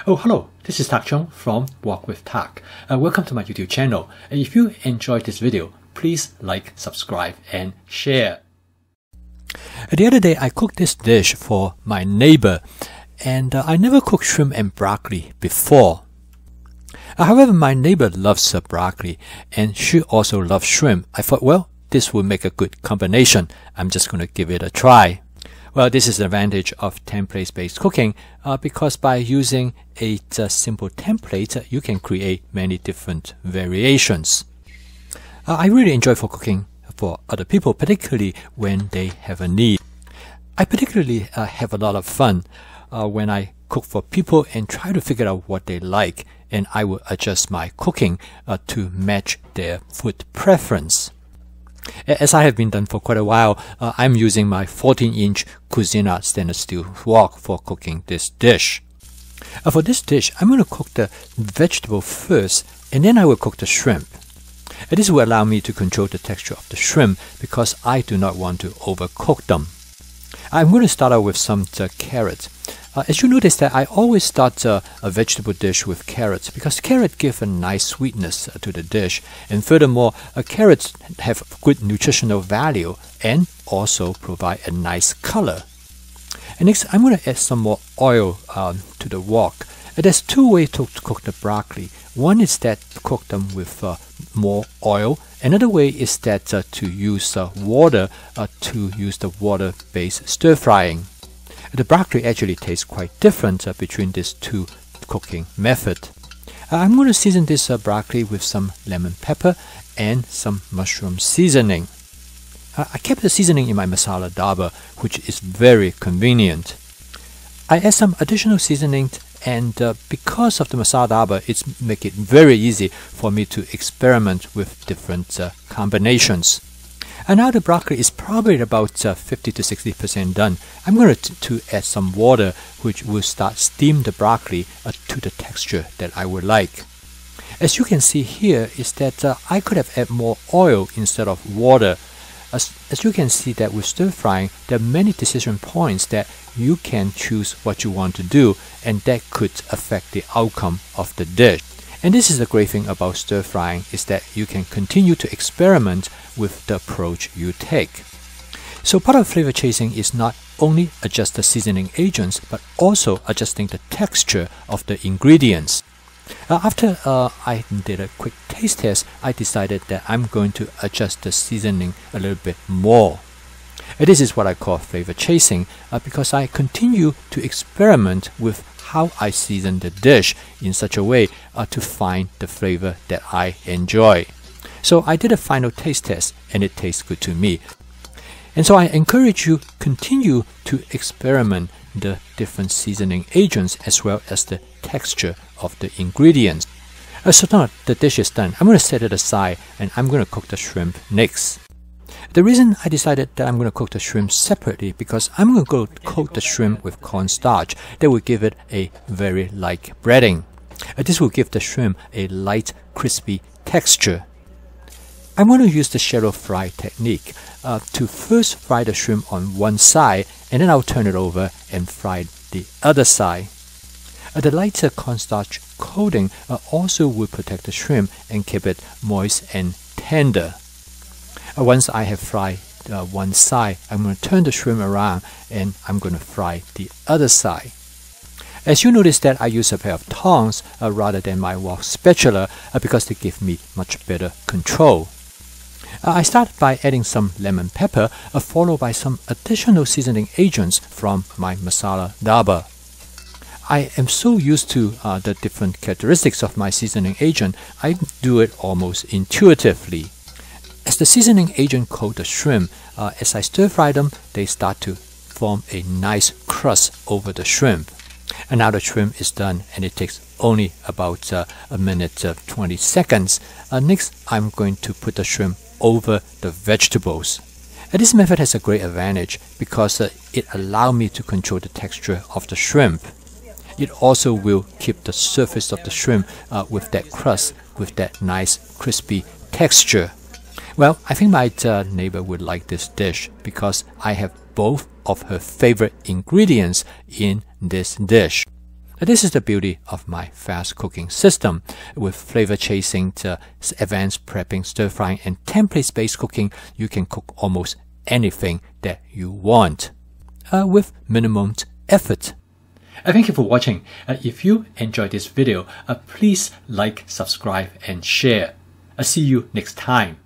Oh, hello, this is Tak Chung from Walk with Tak. Welcome to my YouTube channel. And if you enjoyed this video, please like, subscribe, and share. The other day, I cooked this dish for my neighbor, and I never cooked shrimp and broccoli before. However, my neighbor loves broccoli, and she also loves shrimp. I thought, well, this will make a good combination. I'm just going to give it a try. Well, this is the advantage of template-based cooking because by using a simple template, you can create many different variations. I really enjoy cooking for other people, particularly when they have a need. I particularly have a lot of fun when I cook for people and try to figure out what they like, and I will adjust my cooking to match their food preference. As I have been done for quite a while, I'm using my 14-inch Cuisine stainless steel wok for cooking this dish. For this dish, I'm going to cook the vegetable first, and then I will cook the shrimp. This will allow me to control the texture of the shrimp because I do not want to overcook them. I'm going to start out with some carrots. As you notice that I always start a vegetable dish with carrots because carrots give a nice sweetness to the dish, and furthermore, carrots have good nutritional value and also provide a nice color. And next, I'm going to add some more oil to the wok. There's two ways to cook the broccoli. One is that to cook them with more oil. Another way is that to use water to use the water-based stir frying. The broccoli actually tastes quite different between these two cooking methods. I'm going to season this broccoli with some lemon pepper and some mushroom seasoning. I kept the seasoning in my masala daba, which is very convenient. I add some additional seasoning, and because of the masala daba, it makes it very easy for me to experiment with different combinations. And now the broccoli is probably about 50 to 60% done. I'm going to add some water, which will start steam the broccoli to the texture that I would like. As you can see here, is that I could have added more oil instead of water. As you can see that with stir frying, there are many decision points that you can choose what you want to do, and that could affect the outcome of the dish. And this is the great thing about stir frying, is that you can continue to experiment with the approach you take. So part of flavor chasing is not only adjust the seasoning agents, but also adjusting the texture of the ingredients. After I did a quick taste test, I decided that I'm going to adjust the seasoning a little bit more. This is what I call flavor chasing because I continue to experiment with how I season the dish in such a way to find the flavor that I enjoy. So I did a final taste test and it tastes good to me. And so I encourage you continue to experiment the different seasoning agents as well as the texture of the ingredients. So now the dish is done. I'm going to set it aside and I'm going to cook the shrimp next. The reason I decided that I'm going to cook the shrimp separately because I'm going to go coat the shrimp with cornstarch. That will give it a very light breading. This will give the shrimp a light, crispy texture. I'm going to use the shallow fry technique to first fry the shrimp on one side, and then I'll turn it over and fry the other side. The lighter cornstarch coating also will protect the shrimp and keep it moist and tender. Once I have fried one side, I'm going to turn the shrimp around and I'm going to fry the other side. As you notice that I use a pair of tongs rather than my wok spatula because they give me much better control. I started by adding some lemon pepper followed by some additional seasoning agents from my masala daba. I am so used to the different characteristics of my seasoning agent, I do it almost intuitively. As the seasoning agent coats the shrimp, as I stir fry them, they start to form a nice crust over the shrimp. And now the shrimp is done and it takes only about a minute 20 seconds. Next, I'm going to put the shrimp over the vegetables. This method has a great advantage because it allows me to control the texture of the shrimp. It also will keep the surface of the shrimp with that crust, with that nice crispy texture. Well, I think my neighbor would like this dish because I have both of her favorite ingredients in this dish. This is the beauty of my fast cooking system. With flavor chasing to advanced prepping, stir frying, and template-based cooking, you can cook almost anything that you want with minimum effort. Thank you for watching. If you enjoyed this video, please like, subscribe, and share. See you next time.